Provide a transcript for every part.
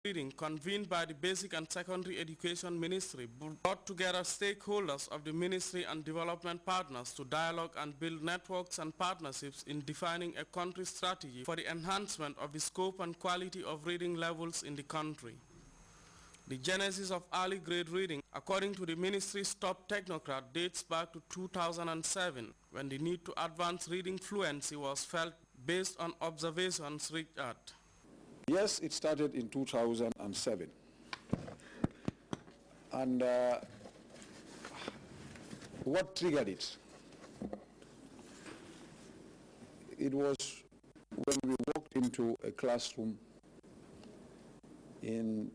Reading convened by the Basic and Secondary Education Ministry brought together stakeholders of the ministry and development partners to dialogue and build networks and partnerships in defining a country strategy for the enhancement of the scope and quality of reading levels in the country. The genesis of early grade reading, according to the ministry's top technocrat, dates back to 2007, when the need to advance reading fluency was felt based on observations reached at. Yes, it started in 2007. And what triggered it? It was when we walked into a classroom in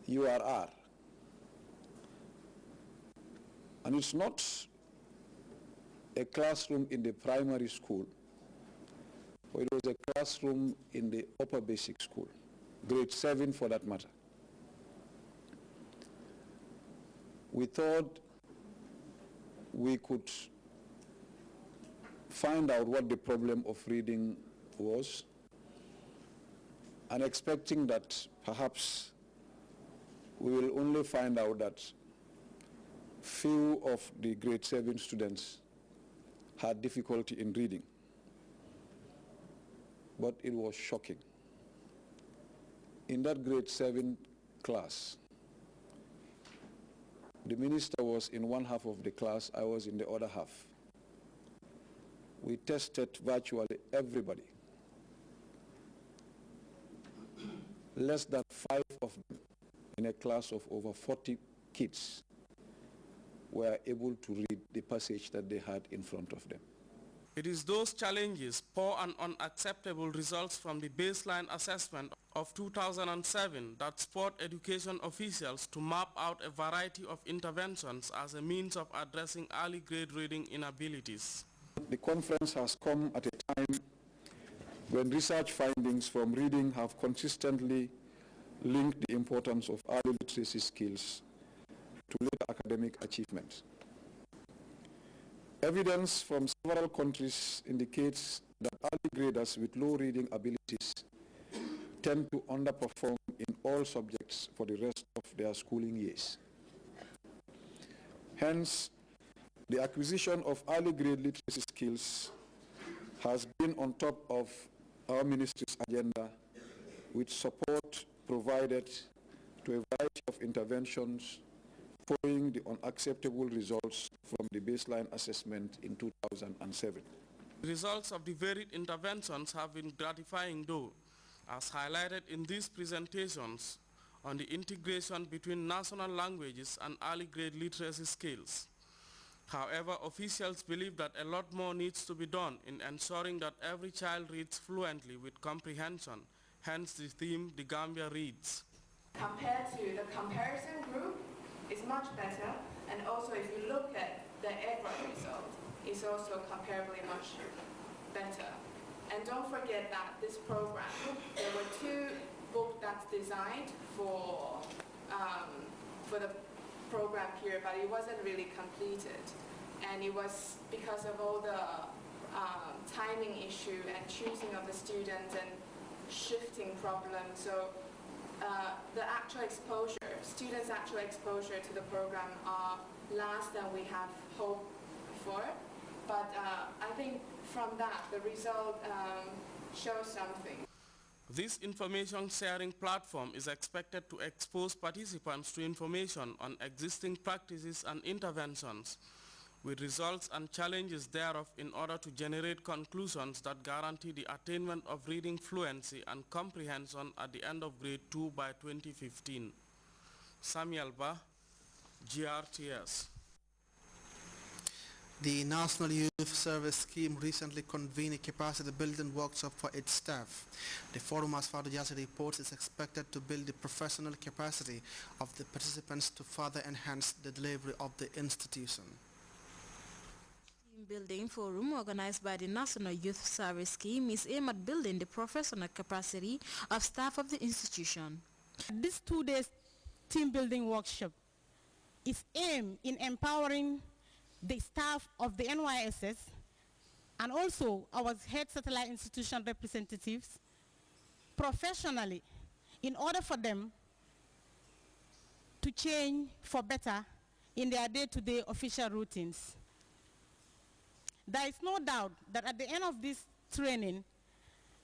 URR. And it's not a classroom in the primary school. It was a classroom in the upper basic school, grade 7 for that matter. We thought we could find out what the problem of reading was, and expecting that perhaps we will only find out that few of the grade 7 students had difficulty in reading. But it was shocking. In that grade 7 class, the minister was in one half of the class, I was in the other half. We tested virtually everybody. Less than 5 of them in a class of over 40 kids were able to read the passage that they had in front of them. It is those challenges, poor and unacceptable results from the baseline assessment of 2007 that spurred education officials to map out a variety of interventions as a means of addressing early grade reading inabilities. The conference has come at a time when research findings from reading have consistently linked the importance of early literacy skills to later academic achievements. Evidence from several countries indicates that early graders with low reading abilities tend to underperform in all subjects for the rest of their schooling years. Hence, the acquisition of early grade literacy skills has been on top of our ministry's agenda, with support provided to a variety of interventions following the unacceptable results from the baseline assessment in 2007. The results of the varied interventions have been gratifying though, as highlighted in these presentations on the integration between national languages and early grade literacy skills. However, officials believe that a lot more needs to be done in ensuring that every child reads fluently with comprehension, hence the theme, The Gambia Reads. Compared to the comparison group, it's much better, and also if you look at the EGRA result, it's also comparably much better. And don't forget that this program, there were 2 books that's designed for the program period, but it wasn't really completed. And it was because of all the timing issue and choosing of the students and shifting problems. So the actual exposure, students' actual exposure to the program are less than we have hoped for. But I think from that, the result shows something. This information sharing platform is expected to expose participants to information on existing practices and interventions, with results and challenges thereof, in order to generate conclusions that guarantee the attainment of reading fluency and comprehension at the end of grade 2 by 2015. Samuel Ba, GRTS. The National Youth Service Scheme recently convened a capacity building workshop for its staff. The forum, as Fado Jasi reports, is expected to build the professional capacity of the participants to further enhance the delivery of the institution. Team building forum organized by the National Youth Service Scheme is aimed at building the professional capacity of staff of the institution. This 2-day team building workshop is aimed in empowering the staff of the NYSS and also our head satellite institution representatives professionally in order for them to change for better in their day-to-day official routines. There is no doubt that at the end of this training,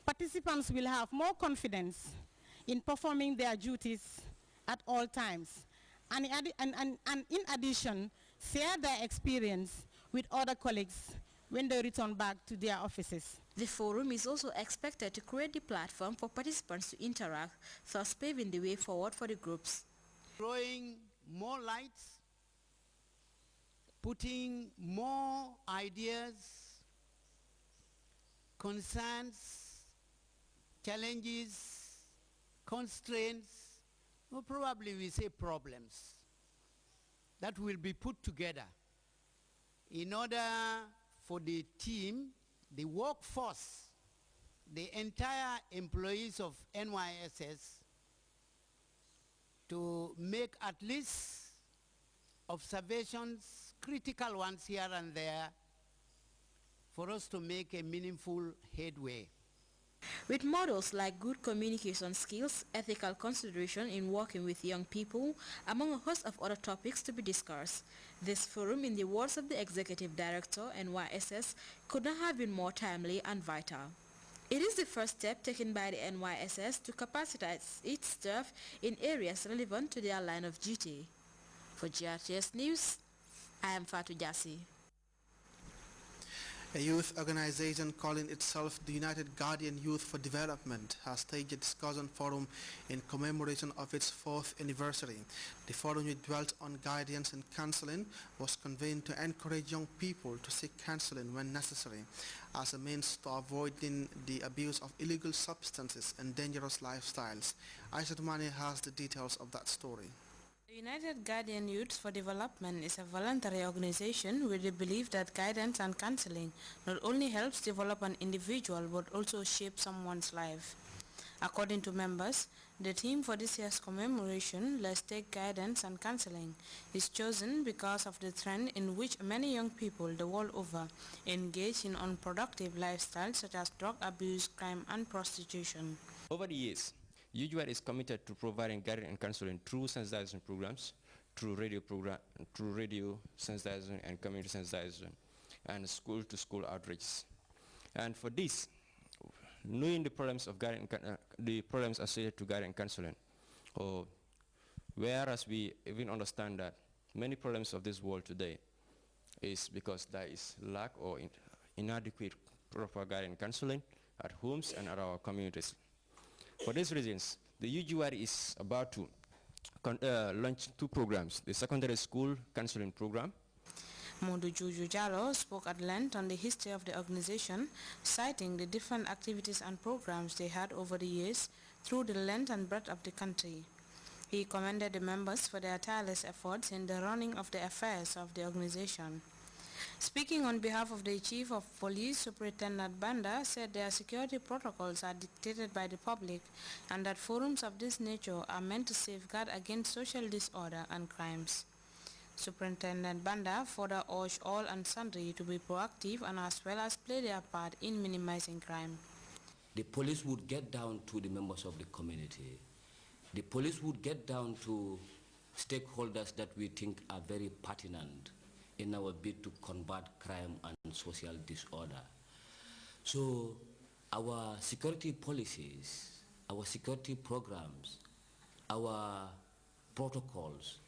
participants will have more confidence in performing their duties at all times, and in addition, share their experience with other colleagues when they return back to their offices. The forum is also expected to create the platform for participants to interact, thus paving the way forward for the groups. Throwing more lights, putting more ideas, concerns, challenges, constraints, or probably we say problems, that will be put together in order for the team, the workforce, the entire employees of NYSS to make at least observations, critical ones here and there, for us to make a meaningful headway. With models like good communication skills, ethical consideration in working with young people, among a host of other topics to be discussed, this forum, in the words of the Executive Director, NYSS, could not have been more timely and vital. It is the first step taken by the NYSS to capacitize its staff in areas relevant to their line of duty. For GRTS News, I am Fatou Jassi. A youth organization calling itself the United Guardian Youth for Development has staged a discussion forum in commemoration of its 4th anniversary. The forum, which dwelt on guidance and counseling, was convened to encourage young people to seek counseling when necessary as a means to avoiding the abuse of illegal substances and dangerous lifestyles. Aishat Mane has the details of that story. The United Guardian Youth for Development is a voluntary organization with the belief that guidance and counseling not only helps develop an individual but also shape someone's life. According to members, the theme for this year's commemoration, Let's Take Guidance and Counseling, is chosen because of the trend in which many young people the world over engage in unproductive lifestyles such as drug abuse, crime and prostitution. Over the years, UGR is committed to providing guidance and counseling through sensitization programs, through radio sensitization and community sensitization, and school-to-school outreach. And for this, knowing the problems of the problems associated to guidance and counseling, whereas we even understand that many problems of this world today is because there is lack or inadequate proper guidance and counseling at homes and at our communities. For these reasons, the UGR is about to launch 2 programs, the secondary school counseling program. Modu Juju Jalo spoke at length on the history of the organization, citing the different activities and programs they had over the years through the length and breadth of the country. He commended the members for their tireless efforts in the running of the affairs of the organization. Speaking on behalf of the Chief of Police, Superintendent Banda said their security protocols are dictated by the public and that forums of this nature are meant to safeguard against social disorder and crimes. Superintendent Banda further urged all and sundry to be proactive and as well as play their part in minimizing crime. The police would get down to the members of the community. The police would get down to stakeholders that we think are very pertinent in our bid to combat crime and social disorder. So our security policies, our security programs, our protocols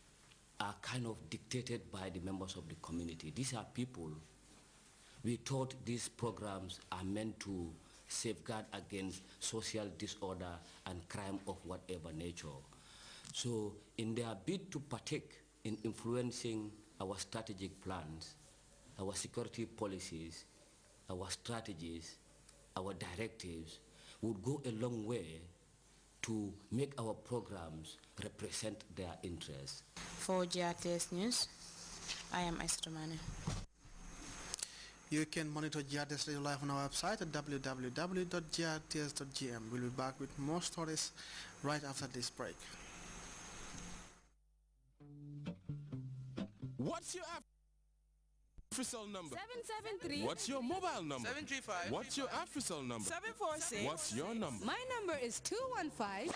are kind of dictated by the members of the community. These are people. We thought these programs are meant to safeguard against social disorder and crime of whatever nature. So in their bid to partake in influencing our strategic plans, our security policies, our strategies, our directives would go a long way to make our programs represent their interests. For GRTS News, I am Esther Mane. You can monitor GRTS Radio live on our website at www.grts.gm. We'll be back with more stories right after this break. What's your AfriCell number? 773. What's your mobile number? 735. What's your AfriCell number? 746. What's your number? My number is 215.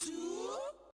2